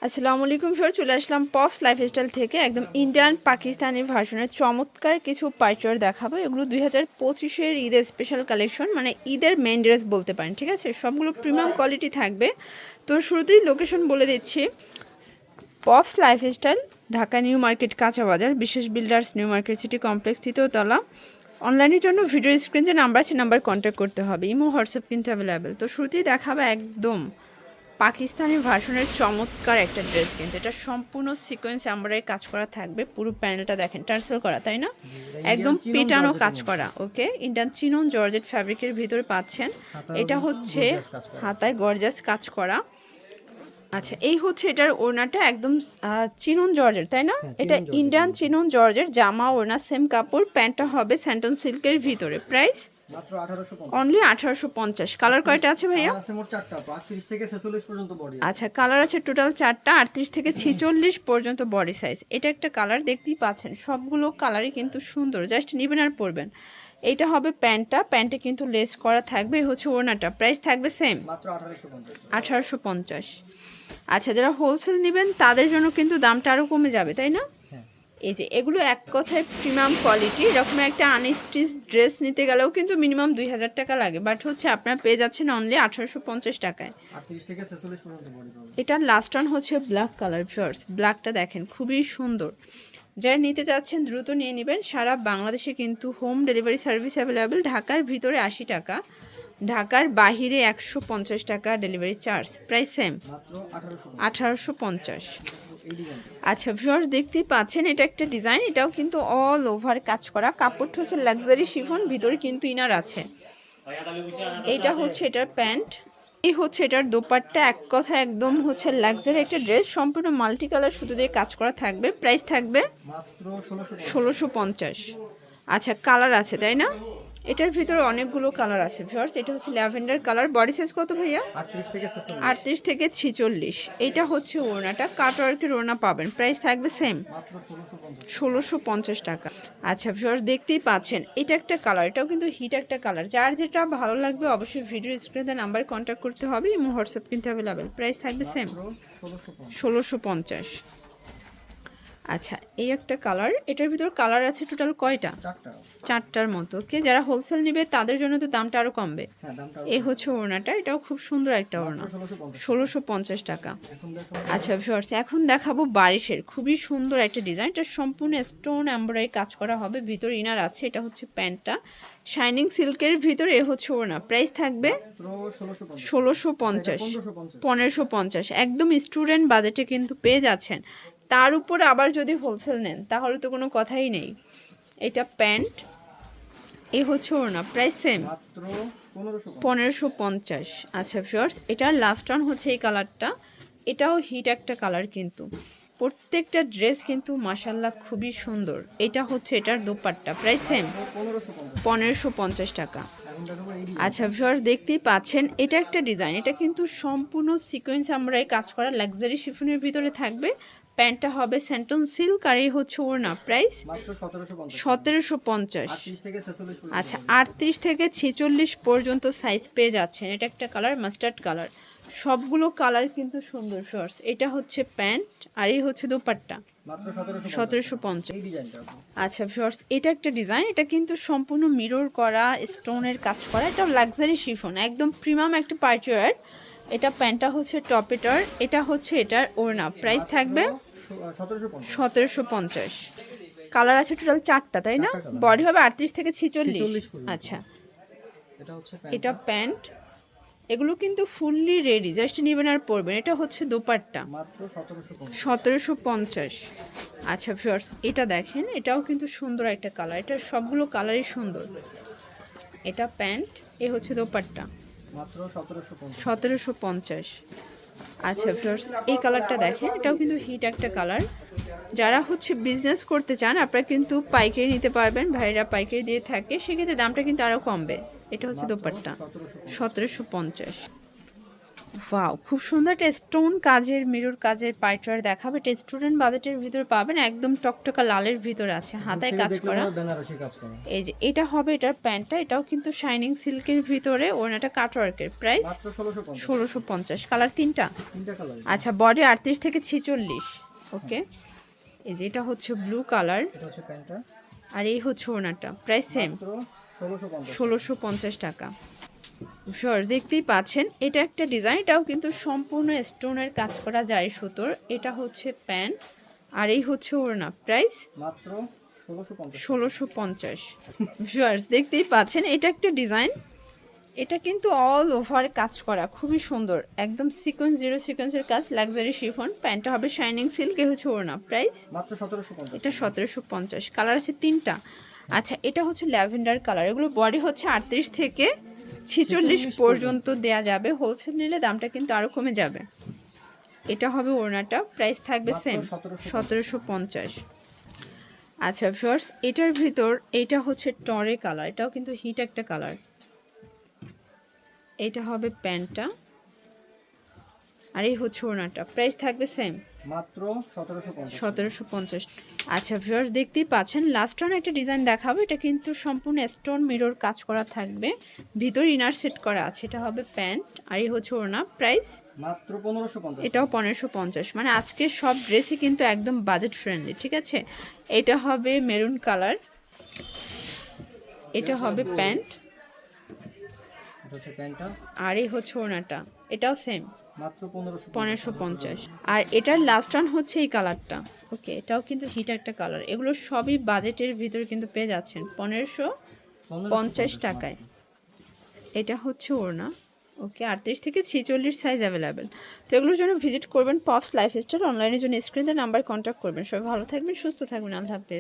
আসসালামু আলাইকুম স্যার, চলে আসলাম পপস লাইফস্টাইল থেকে একদম ইন্ডিয়ান পাকিস্তানি ভার্সনের চমৎকার কিছু পাইচার দেখাবো। এগুলো 2025-এর ঈদের স্পেশাল কালেকশন, মানে ঈদের মেন ড্রেস বলতে পারেন। ঠিক আছে, সবগুলো প্রিমিয়াম কোয়ালিটি থাকবে। তো শুরুতেই লোকেশন বলে দিচ্ছি, pops lifestyle, Dhaka new market, কাঁচা বাজার, বিশেষ builders, new market city complex, তৃতীয় তলা। অনলাইনের জন্য ভিডিও স্ক্রিন যে নাম্বার আছে, নাম্বার কন্ট্যাক্ট করতে হবে। ইমো হোয়াটসঅ্যাপ কিন্তু অ্যাভেলেবেল। তো শুরুতেই দেখাবে একদম পাকিস্তানি ভার্সনের চমৎকার একটা ড্রেস, কিন্তু এটা সম্পূর্ণ সিকোয়েন্স এমব্রয়ডারি কাজ করা থাকবে। পুরো প্যানেলটা দেখেন টার্সেল করা, তাই না? একদম পেটানো কাজ করা। ওকে, ইন্ডিয়ান চিনন জর্জেট ফ্যাব্রিকের ভিতরে পাচ্ছেন। এটা হচ্ছে হাতায় গর্জাস কাজ করা। আচ্ছা, এই হচ্ছে এটার ওড়নাটা, একদম চিনন জর্জের, তাই না? এটা ইন্ডিয়ান চিনন জর্জের জামা, ওড়না সেম কাপড়, প্যান্টটা হবে স্যান্টন সিল্কের ভিতরে। Price only 1850। কালার কয়টা আছে ভাইয়া? আচ্ছা, কালার আছে টোটাল 4টা, 38 থেকে 46 পর্যন্ত বডি সাইজ। এটা একটা কালার দেখতেই পাচ্ছেন, সবগুলো কালারই কিন্তু সুন্দর, জাস্ট নেবেন আর পরবেন। এইটা হবে প্যান্টটা, প্যান্টে কিন্তু লেস করা থাকবে। হচ্ছে ওড়নাটা, প্রাইস থাকবে সেম 1850। আচ্ছা, যারা হোলসেল নেবেন তাদের জন্য কিন্তু দামটা আরও কমে যাবে, তাই না? এই যে এগুলো এক কথায় প্রিমিয়াম কোয়ালিটি। এরকম একটা আনস্টিচ ড্রেস নিতে গেলেও কিন্তু মিনিমাম 2000 টাকা লাগে, বাট হচ্ছে আপনারা পেয়ে যাচ্ছেন অনলি 1850 টাকায়। এটার লাস্ট ওয়ান হচ্ছে ব্ল্যাক কালার। শর্টস ব্ল্যাকটা দেখেন খুবই সুন্দর। যারা নিতে চাচ্ছেন দ্রুত নিয়ে নেবেন। সারা বাংলাদেশে কিন্তু হোম ডেলিভারি সার্ভিস অ্যাভেলেবেল। ঢাকার ভিতরে 80 টাকা, ঢাকার বাহিরে 150 টাকা ডেলিভারি চার্জ। Price same 1850। আচ্ছা ভিউয়ার্স, দেখতেই পাচ্ছেন এটা একটা ডিজাইন, এটাও কিন্তু অল ওভার কাজ করা। কাপড়টা হচ্ছে লাক্সারি শিফন, ভিতরে কিন্তু ইনার আছে। এটা হচ্ছে এটার প্যান্ট, এই হচ্ছে এটার দোপাট্টা। এক কথা একদম হচ্ছে লাক্সারি একটা ড্রেস, সম্পূর্ণ মাল্টি কালার সুতো দিয়ে কাজ করা থাকবে। প্রাইস থাকবে 1650। আচ্ছা, কালার আছে তাই না? এটার ভিতরে অনেকগুলো কালার আছে ভিউয়ার্স। এটা হচ্ছে ল্যাভেন্ডার কালার। বডি সাইজ কত ভাইয়া? 38 থেকে 46। এটা হচ্ছে ওড়নাটা, কাটওয়ার্কের ওড়না পাবেন। প্রাইস থাকবে সেম 1650 টাকা। আচ্ছা ভিউয়ার্স, দেখতেই পাচ্ছেন এটা একটা কালার, এটাও কিন্তু হিট একটা কালার। যার যেটা ভালো লাগবে অবশ্যই ভিডিও স্ক্রিনে নাম্বার কন্ট্যাক্ট করতে হবে। এবং হোয়াটসঅ্যাপ কিন্তু অ্যাভেলেবেল। প্রাইস থাকবে সেম 1650। আচ্ছা, এই একটা কালার, এটার ভিতর কালার আছে টোটাল কয়টা? 4টার মতো। ওকে, যারা হোলসেল নেবে তাদের জন্য তো দামটা আরও কমবে। এই হচ্ছে ওড়নাটা, এটাও খুব সুন্দর একটা ওড়না, 1650 টাকা। আচ্ছা ভিউয়ার্স, এখন দেখাবো বারিশের খুবই সুন্দর একটা ডিজাইন। এটা সম্পূর্ণ স্টোন এমব্রয়ডারি কাজ করা হবে, ভিতরে ইনার আছে। এটা হচ্ছে প্যান্টটা শাইনিং সিল্কের ভিতরে। এ হচ্ছে ওড়না। প্রাইস থাকবে 1650, 1550। একদম স্টুডেন্ট বাজেটে কিন্তু পেয়ে যাচ্ছেন। তার উপরে আবার যদি হোলসেল নেন তাহলে তো কোনো কথাই নেই। এটা প্যান্ট, এ হচ্ছে ওড়না। Price same 1550। আচ্ছা ভিউয়ার্স, এটার লাস্ট ওয়ান হচ্ছে এই কালারটা, এটাও হিট একটা কালার কিন্তু। প্রত্যেকটা ড্রেস কিন্তু মাশাল্লাহ খুবই সুন্দর। এটা হচ্ছে এটার দোপাট্টা। প্রাইস সেম 1550 টাকা। আচ্ছা ভিউয়ার্স, দেখতেই পাচ্ছেন এটা একটা ডিজাইন, এটা কিন্তু সম্পূর্ণ সিকোয়েন্স আমরাই কাজ করা লাক্সারি শিফনের ভিতরে থাকবে। প্যান্টটা হবে স্যান্টন সিল্ক, আর এই হচ্ছে ওড়না। প্রাইস 1750। আচ্ছা, 38 থেকে 46 পর্যন্ত সাইজ পেয়ে যাচ্ছেন। এটা একটা কালার মাস্টার্ড কালার। সবগুলো কালার কিন্তু সুন্দর শর্টস। এটা হচ্ছে প্যান্ট, আর এই হচ্ছে দোপাট্টা 1750। আচ্ছা ভিউয়ার্স, এটা একটা ডিজাইন, এটা কিন্তু সম্পূর্ণ মিরর করা, স্টোনের কাজ করা। এটা লাক্সারি শিফন, একদম প্রিমিয়াম একটা পার্টিওয়ার। এটা প্যান্টটা হচ্ছে টপেটার, এটা হচ্ছে এটার ওড়না। প্রাইস থাকবে 1750। কালার আছে টোটাল 4টা, তাই না? বডি হবে 38 থেকে 46। আচ্ছা, এটা প্যান্ট। এগুলো কিন্তু ফুললি রেডি, জাস্ট নেবেন আর পরবেন। এটা হচ্ছে দোপাট্টা 1750। আচ্ছা ভিউয়ার্স, এটা দেখেন, এটাও কিন্তু সুন্দর একটা কালার। এটা সবগুলো কালারই সুন্দর। এটা প্যান্ট, এ হচ্ছে দোপাট্টা 1750। আচ্ছা ভিউয়ার্স, এই কালারটা দেখেন, এটাও কিন্তু হিট একটা কালার। যারা হচ্ছে বিজনেস করতে চান আপনারা কিন্তু পাইকারি নিতে পারবেন, ভাইরা পাইকারি দিয়ে থাকে, সেক্ষেত্রে দামটা কিন্তু আরও কমবে। এটা হচ্ছে দোপাট্টা 1750। ওয়াও, খুব সুন্দর একটা স্টোন কাজের মিরর কাজের পাইচার দেখাবে। এটা স্টুডেন্ট বাজেটের ভিতরে পাবেন, একদম টকটকা লালের ভিতরে আছে, হাতায় কাজ করা। বেনারসি কাজ করা। এই যে এটা হবে এটার প্যান্টটা, এটাও কিন্তু শাইনিং সিল্কের ভিতরে, ওনাটা কাটওয়ার্কের, প্রাইস মাত্র 1650। 1650। কালার তিনটা। তিনটা কালার। আচ্ছা, বডি 38 থেকে 46। ওকে, এই যে এটা হচ্ছে ব্লু কালার, এটা হচ্ছে প্যান্টটা। আর এই হচ্ছে ওনাটা, প্রাইস সেম মাত্র 1650। 1650 টাকা। শিওর, দেখতেই পাচ্ছেন এটা একটা ডিজাইন, এটাও কিন্তু সম্পূর্ণ স্টোনের কাজ করা জারি সুতোর। এটা হচ্ছে প্যান্ট, আর এই হচ্ছে ওড়না, প্রাইস মাত্র 1650। 1650। শিওর, দেখতেই পাচ্ছেন এটা একটা ডিজাইন, এটা কিন্তু অল ওভার কাজ করা, খুবই সুন্দর, একদম সিকোয়েন্স, জিরো সিকোয়েন্সের কাজ, লাক্সারি শিফন। প্যান্টটা হবে শাইনিং সিল্ক, এ হচ্ছে ওড়না, প্রাইস মাত্র 1750। এটা 1750। কালার আছে তিনটা। আচ্ছা, এটা হচ্ছে ল্যাভেন্ডার কালার, এগুলো বডি হচ্ছে 38 থেকে 46 পর্যন্ত দেয়া যাবে। হোলসেল নিলে দামটা কিন্তু আরও কমে যাবে। এটা হবে ওড়নাটা, প্রাইস থাকবে সেম 1750। আচ্ছা ভিউয়ার্স, এটার ভিতর এটা হচ্ছে টরে কালার, এটাও কিন্তু হিট একটা কালার। এটা হবে প্যান্টটা, আর এই হচ্ছে ওড়নাটা, প্রাইস থাকবে সেম মাত্র 1750। 1750। আচ্ছা ভিউয়ার্স, দেখতেই পাচ্ছেন লাস্ট অন একটা ডিজাইন দেখাবো, এটা কিন্তু সম্পূর্ণ স্টোন মিরর কাজ করা থাকবে, ভিতর ইনার সেট করা আছে। এটা হবে প্যান্ট, আর এই হচ্ছে ওড়না, প্রাইস মাত্র 1550। এটাও 1550। মানে আজকে সব ড্রেসই কিন্তু একদম বাজেট ফ্রেন্ডলি, ঠিক আছে। এটা হবে মেরুন কালার, এটা হবে প্যান্ট, এটা হচ্ছে প্যান্টটা। আর এই হচ্ছে ওড়নাটা, এটাও সেম মাত্র 1550। আর এটার লাস্ট ওয়ান হচ্ছে এই কালারটা। ওকে, এটাও কিন্তু হিট একটা কালার। এগুলো সবই বাজেটের ভিতরে কিন্তু পেয়ে যাচ্ছেন 1550 টাকায়। এটা হচ্ছে ওড়না। ওকে, 38 থেকে 46 সাইজ অ্যাভেলেবেল। তো এগুলোর জন্য ভিজিট করবেন পপস লাইফস্টাইল, অনলাইনের জন্য স্ক্রিনের নাম্বার কন্ট্যাক্ট করবেন। সবাই ভালো থাকবেন, সুস্থ থাকবেন, আল্লাহ হাফেজ।